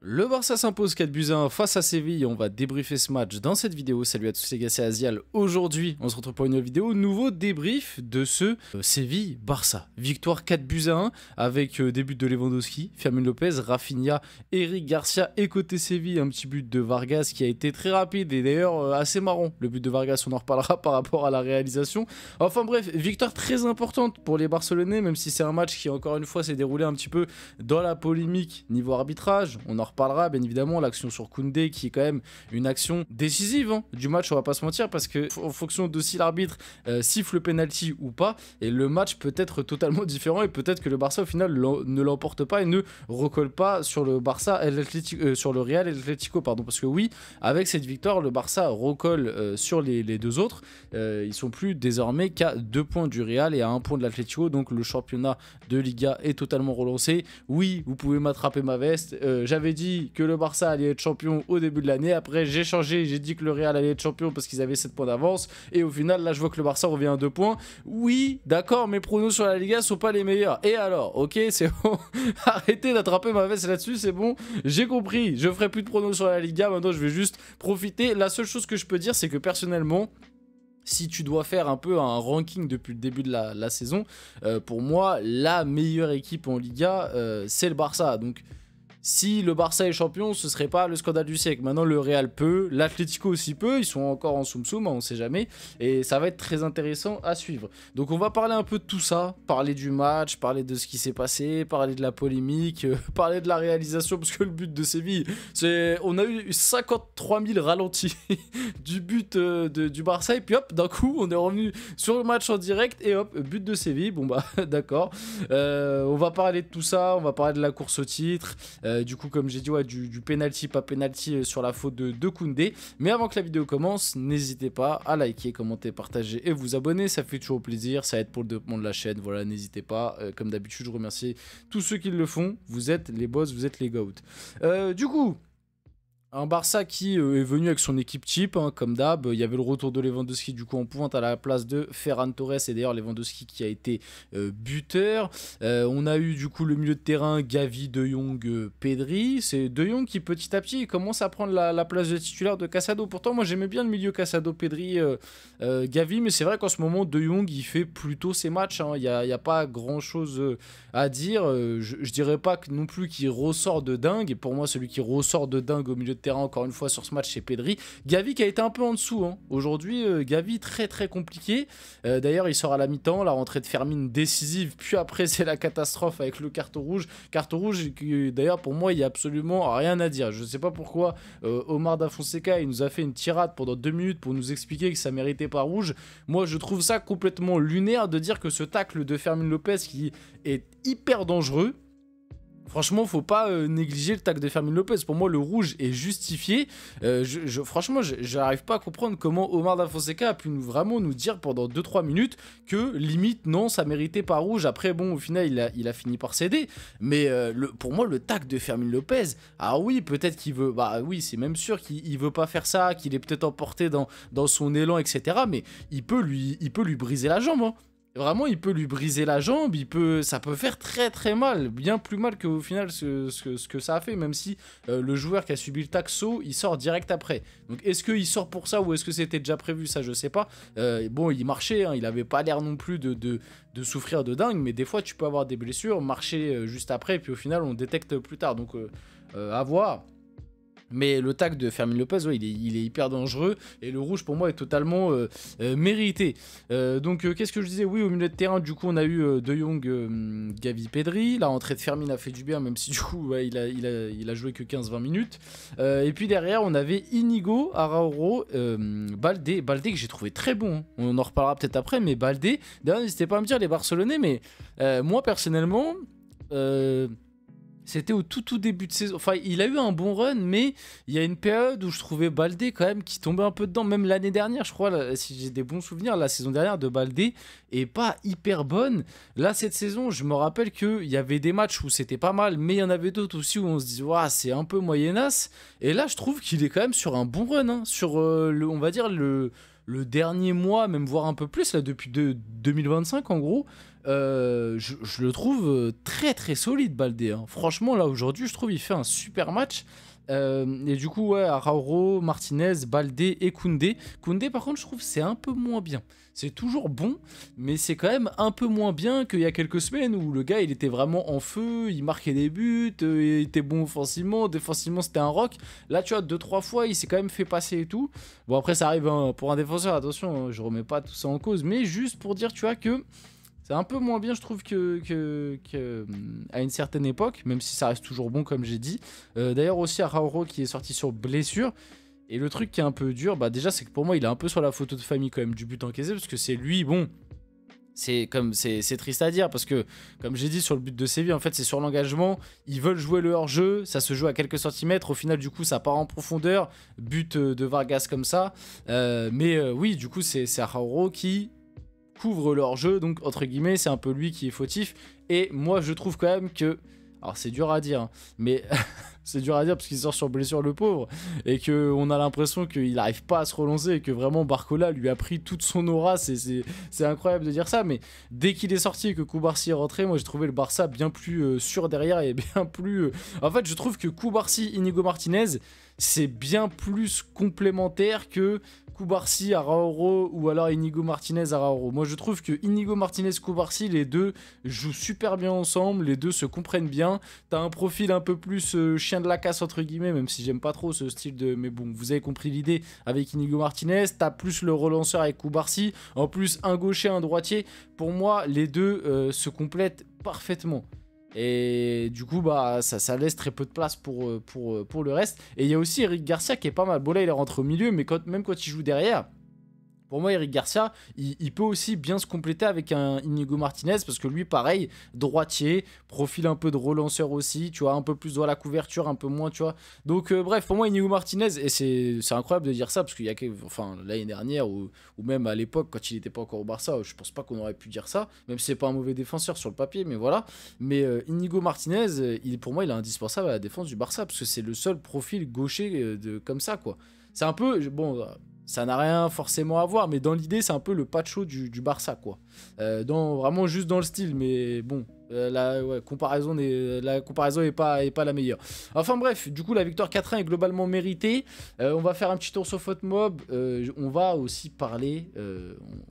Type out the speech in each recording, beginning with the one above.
Le Barça s'impose 4-1 face à Séville. On va débriefer ce match dans cette vidéo. Salut à tous les gars, c'est Azial. Aujourd'hui, on se retrouve pour une nouvelle vidéo. Nouveau débrief de ce Séville-Barça. Victoire 4-1 avec des buts de Lewandowski, Fermín López, Rafinha, Eric Garcia et côté Séville, un petit but de Vargas qui a été très rapide et d'ailleurs assez marrant. Le but de Vargas, on en reparlera par rapport à la réalisation. Enfin bref, victoire très importante pour les Barcelonais, même si c'est un match qui encore une fois s'est déroulé un petit peu dans la polémique niveau arbitrage. On en reparlera bien évidemment, l'action sur Koundé qui est quand même une action décisive du match, on va pas se mentir, parce que en fonction de si l'arbitre siffle le penalty ou pas, et le match peut être totalement différent et peut-être que le Barça au final ne l'emporte pas et ne recolle pas sur le Barça sur le Real et l'Atlético, pardon, parce que oui, avec cette victoire le Barça recolle sur les deux autres, ils sont plus désormais qu'à 2 points du Real et à 1 point de l'Atlético, donc le championnat de Liga est totalement relancé. Oui, vous pouvez m'attraper ma veste, j'avais dit que le Barça allait être champion au début de l'année, après j'ai changé, j'ai dit que le Real allait être champion parce qu'ils avaient 7 points d'avance, et au final là je vois que le Barça revient à 2 points. Oui, d'accord, mes pronos sur la Liga sont pas les meilleurs, et alors, ok, c'est bon, arrêtez d'attraper ma veste là-dessus, c'est bon, j'ai compris, je ferai plus de pronos sur la Liga, maintenant je vais juste profiter. La seule chose que je peux dire, c'est que personnellement, si tu dois faire un peu un ranking depuis le début de la saison, pour moi, la meilleure équipe en Liga, c'est le Barça. Donc, si le Barça est champion, ce serait pas le scandale du siècle. Maintenant, le Real peut, l'Atlético aussi peut, ils sont encore en soum-soum, on sait jamais. Et ça va être très intéressant à suivre. Donc on va parler un peu de tout ça, parler du match, parler de ce qui s'est passé, parler de la polémique, parler de la réalisation, parce que le but de Séville, c'est... On a eu 53 000 ralentis du but du Barça, et puis hop, d'un coup, on est revenu sur le match en direct, et hop, but de Séville, bon bah d'accord. On va parler de tout ça, on va parler de la course au titre, du coup comme j'ai dit, ouais, du penalty, pas penalty sur la faute de Koundé. Mais avant que la vidéo commence, n'hésitez pas à liker, commenter, partager et vous abonner, ça fait toujours plaisir, ça aide pour le développement de la chaîne, voilà, n'hésitez pas. Comme d'habitude, je remercie tous ceux qui le font, vous êtes les boss, vous êtes les goats. Du coup... Un Barça qui est venu avec son équipe type, comme d'hab. Il y avait le retour de Lewandowski du coup en pointe à la place de Ferran Torres. Et d'ailleurs Lewandowski qui a été buteur. On a eu du coup le milieu de terrain Gavi, De Jong, Pedri. C'est De Jong qui petit à petit commence à prendre la place de titulaire de Casado. Pourtant moi j'aimais bien le milieu Casado, Pedri, Gavi. Mais c'est vrai qu'en ce moment De Jong il fait plutôt ses matchs. Il n'y a pas grand chose à dire. Je dirais pas que non plus qu'il ressort de dingue. Et pour moi celui qui ressort de dingue au milieu de terrain encore une fois sur ce match chez Pedri. Gavi qui a été un peu en dessous aujourd'hui, Gavi très compliqué, d'ailleurs il sort à la mi-temps, la rentrée de Fermín décisive, puis après c'est la catastrophe avec le carton rouge qui d'ailleurs pour moi il n'y a absolument rien à dire. Je sais pas pourquoi Omar Da Fonseca il nous a fait une tirade pendant 2 minutes pour nous expliquer que ça méritait pas rouge. Moi je trouve ça complètement lunaire de dire que ce tacle de Fermín López qui est hyper dangereux. Franchement, faut pas négliger le tacle de Fermín López. Pour moi, le rouge est justifié. Franchement, j'arrive pas à comprendre comment Omar Da Fonseca a pu vraiment nous dire pendant 2-3 minutes que limite, non, ça méritait pas rouge. Après, bon, au final, il a fini par céder. Mais pour moi, le tacle de Fermín López, ah oui, peut-être qu'il veut... Bah oui, c'est même sûr qu'il veut pas faire ça, qu'il est peut-être emporté dans son élan, etc. Mais il peut lui briser la jambe, Vraiment, il peut lui briser la jambe, ça peut faire très mal, bien plus mal qu'au final ce que ça a fait, même si le joueur qui a subi le taxo, il sort direct après. Donc est-ce qu'il sort pour ça ou est-ce que c'était déjà prévu, ça je sais pas. Bon, il marchait, il avait pas l'air non plus de souffrir de dingue, mais des fois tu peux avoir des blessures, marcher juste après, et puis au final on détecte plus tard, donc à voir. Mais le tacle de Fermín López, ouais, il est hyper dangereux. Et le rouge, pour moi, est totalement mérité. Donc, qu'est-ce que je disais? Oui, au milieu de terrain, du coup, on a eu De Jong, Gavi, Pedri. La rentrée de Fermín a fait du bien, même si, du coup, ouais, il a joué que 15-20 minutes. Et puis, derrière, on avait Inigo, Araújo, Baldé. Baldé que j'ai trouvé très bon. On en reparlera peut-être après, mais Baldé... D'ailleurs, n'hésitez pas à me dire, les Barcelonais, mais moi, personnellement... C'était au tout début de saison. Enfin, il a eu un bon run, mais il y a une période où je trouvais Baldé quand même qui tombait un peu dedans. Même l'année dernière, je crois, là, si j'ai des bons souvenirs, la saison dernière de Baldé est pas hyper bonne. Là, cette saison, je me rappelle qu'il y avait des matchs où c'était pas mal, mais il y en avait d'autres aussi où on se dit, ouais, c'est un peu moyenasse. Et là, je trouve qu'il est quand même sur un bon run, sur, on va dire, le dernier mois, même voire un peu plus, là, depuis 2025 en gros, je le trouve très très solide, Baldé, hein. Franchement, là aujourd'hui, je trouve il fait un super match. Et du coup, ouais, Araujo, Martinez, Baldé et Koundé. Koundé, par contre, je trouve c'est un peu moins bien. C'est toujours bon, mais c'est quand même un peu moins bien qu'il y a quelques semaines où le gars, il était vraiment en feu, il marquait des buts, il était bon offensivement, défensivement, c'était un rock. Là, tu vois, 2-3 fois, il s'est quand même fait passer et tout. Bon, après, ça arrive hein, pour un défenseur, attention, hein, je remets pas tout ça en cause, mais juste pour dire, tu vois, que c'est un peu moins bien, je trouve, à une certaine époque, même si ça reste toujours bon, comme j'ai dit. D'ailleurs, aussi, Araujo qui est sorti sur blessure. Et le truc qui est un peu dur, bah déjà, c'est que pour moi, il est un peu sur la photo de famille quand même du but encaissé, parce que c'est lui, bon, c'est triste à dire, parce que, comme j'ai dit sur le but de Séville, en fait, c'est sur l'engagement. Ils veulent jouer le hors-jeu, ça se joue à quelques centimètres. Au final, du coup, ça part en profondeur. But de Vargas comme ça. Oui, du coup, c'est Araujo qui couvre leur jeu, donc entre guillemets c'est un peu lui qui est fautif. Et moi je trouve quand même que, alors c'est dur à dire hein, mais c'est dur à dire parce qu'il sort sur blessure le pauvre, et qu'on a l'impression qu'il n'arrive pas à se relancer, et que vraiment Barcola lui a pris toute son aura. C'est incroyable de dire ça, mais dès qu'il est sorti et que Koubarsi est rentré, moi j'ai trouvé le Barça bien plus sûr derrière, et bien plus en fait je trouve que Koubarsi, Inigo Martinez, c'est bien plus complémentaire que Koubarsi, Araujo, ou alors Inigo Martinez, Araujo. Moi je trouve que Inigo Martinez, Koubarsi, les deux jouent super bien ensemble, les deux se comprennent bien. T'as un profil un peu plus chien de la casse entre guillemets, même si j'aime pas trop ce style de... Mais bon, vous avez compris l'idée avec Inigo Martinez. T'as plus le relanceur avec Koubarsi, en plus un gaucher, un droitier. Pour moi, les deux se complètent parfaitement. Et du coup, bah, ça laisse très peu de place pour le reste. Et il y a aussi Eric Garcia qui est pas mal. Bon, là, il est rentré au milieu, mais même quand il joue derrière, pour moi, Eric Garcia, il peut aussi bien se compléter avec un Inigo Martinez, parce que lui, pareil, droitier, profil un peu de relanceur aussi, tu vois, un peu plus dans la couverture, un peu moins, tu vois. Donc, bref, pour moi, Inigo Martinez, et c'est incroyable de dire ça, parce qu'il y a l'année dernière, ou même à l'époque, quand il n'était pas encore au Barça, je pense pas qu'on aurait pu dire ça, même si c'est pas un mauvais défenseur sur le papier, mais voilà. Mais Inigo Martinez, pour moi, il est indispensable à la défense du Barça, parce que c'est le seul profil gaucher comme ça, quoi. C'est un peu, bon... Ça n'a rien forcément à voir, mais dans l'idée, c'est un peu le Pacho du Barça, quoi. Vraiment juste dans le style, mais bon, la comparaison est pas la meilleure. Enfin bref, du coup, la victoire 4-1 est globalement méritée. On va faire un petit tour sur FotMob. On va aussi parler,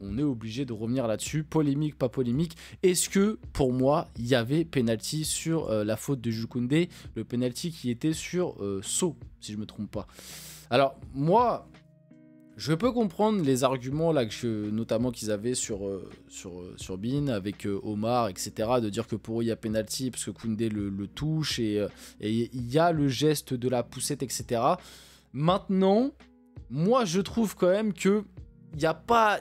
on est obligé de revenir là-dessus. Polémique, pas polémique. Est-ce que, pour moi, il y avait penalty sur la faute de Jules Koundé, le penalty qui était sur So, si je me trompe pas. Alors, moi... Je peux comprendre les arguments là, notamment qu'ils avaient sur Bein avec Omar, etc. De dire que pour eux il y a penalty parce que Koundé le touche, et il y a le geste de la poussette, etc. Maintenant, moi je trouve quand même que il y a pas...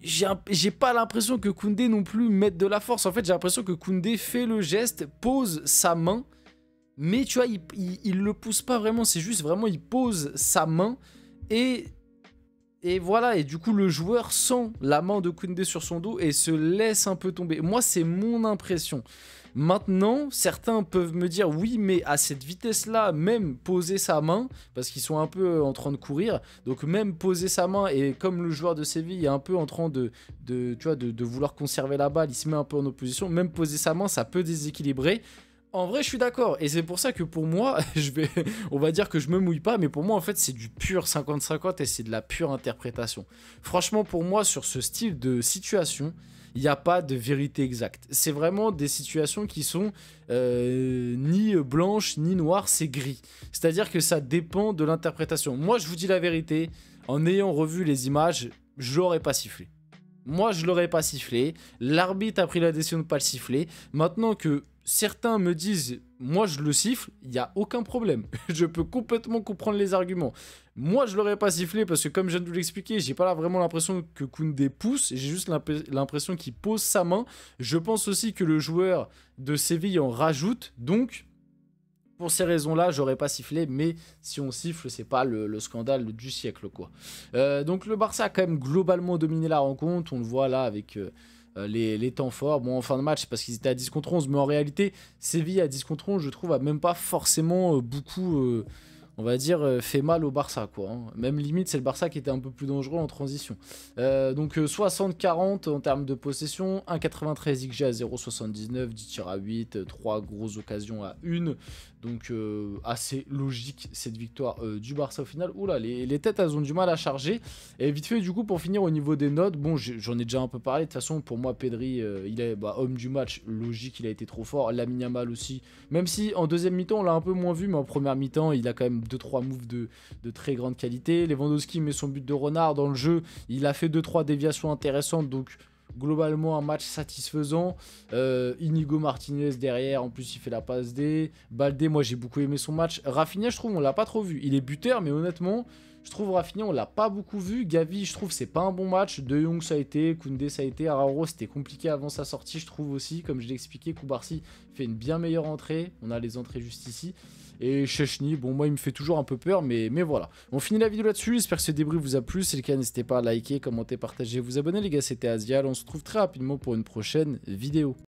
J'ai pas l'impression que Koundé non plus mette de la force. En fait, j'ai l'impression que Koundé fait le geste, pose sa main, mais tu vois, il le pousse pas vraiment. C'est juste vraiment, il pose sa main et voilà, et du coup le joueur sent la main de Koundé sur son dos et se laisse un peu tomber. Moi c'est mon impression. Maintenant, certains peuvent me dire oui, mais à cette vitesse-là, même poser sa main, parce qu'ils sont un peu en train de courir, donc même poser sa main, et comme le joueur de Séville est un peu en train de vouloir conserver la balle, il se met un peu en opposition, même poser sa main, ça peut déséquilibrer. En vrai, je suis d'accord, et c'est pour ça que pour moi, on va dire que je me mouille pas, mais pour moi, en fait, c'est du pur 50-50 et c'est de la pure interprétation. Franchement, pour moi, sur ce style de situation, il n'y a pas de vérité exacte. C'est vraiment des situations qui sont ni blanches ni noires, c'est gris. C'est-à-dire que ça dépend de l'interprétation. Moi, je vous dis la vérité, en ayant revu les images, je l'aurais pas sifflé. Moi, je l'aurais pas sifflé. L'arbitre a pris la décision de ne pas le siffler. Maintenant que certains me disent, moi je le siffle, il n'y a aucun problème. Je peux complètement comprendre les arguments. Moi je l'aurais pas sifflé parce que comme je viens de vous l'expliquer, j'ai pas vraiment l'impression que Koundé pousse, j'ai juste l'impression qu'il pose sa main. Je pense aussi que le joueur de Séville en rajoute, donc pour ces raisons-là, j'aurais pas sifflé, mais si on siffle, c'est pas le scandale du siècle, quoi. Donc le Barça a quand même globalement dominé la rencontre, on le voit là avec... les temps forts, bon en fin de match parce qu'ils étaient à 10 contre 11, mais en réalité Séville à 10 contre 11 je trouve a même pas forcément beaucoup on va dire, fait mal au Barça, quoi. Hein. Même limite, c'est le Barça qui était un peu plus dangereux en transition. Donc 60-40 en termes de possession, 1,93 XG à 0,79, 10 tirs à 8, 3 grosses occasions à 1. Donc assez logique cette victoire du Barça au final. Oula, les têtes, elles ont du mal à charger. Et vite fait, du coup, pour finir au niveau des notes, bon, j'en ai déjà un peu parlé. De toute façon, pour moi, Pedri, il est homme du match. Logique, il a été trop fort. Lamine Yamal aussi. Même si en deuxième mi-temps, on l'a un peu moins vu, mais en première mi-temps, il a quand même 2-3 moves de très grande qualité. Lewandowski met son but de renard dans le jeu. Il a fait 2-3 déviations intéressantes, donc globalement un match satisfaisant. Inigo Martinez derrière, en plus il fait la passe D. Baldé, moi j'ai beaucoup aimé son match. Rafinha, je trouve on l'a pas trop vu. Il est buteur, mais honnêtement, je trouve Rafinha on l'a pas beaucoup vu. Gavi, je trouve c'est pas un bon match. De Jong ça a été, Koundé ça a été, Araujo c'était compliqué avant sa sortie, je trouve aussi. Comme je l'ai expliqué, Koubarsi fait une bien meilleure entrée. On a les entrées juste ici. Et Chechny, bon moi il me fait toujours un peu peur, mais voilà. On finit la vidéo là-dessus, j'espère que ce débrief vous a plu. Si c'est le cas, n'hésitez pas à liker, commenter, partager, vous abonner les gars, c'était Azial. On se retrouve très rapidement pour une prochaine vidéo.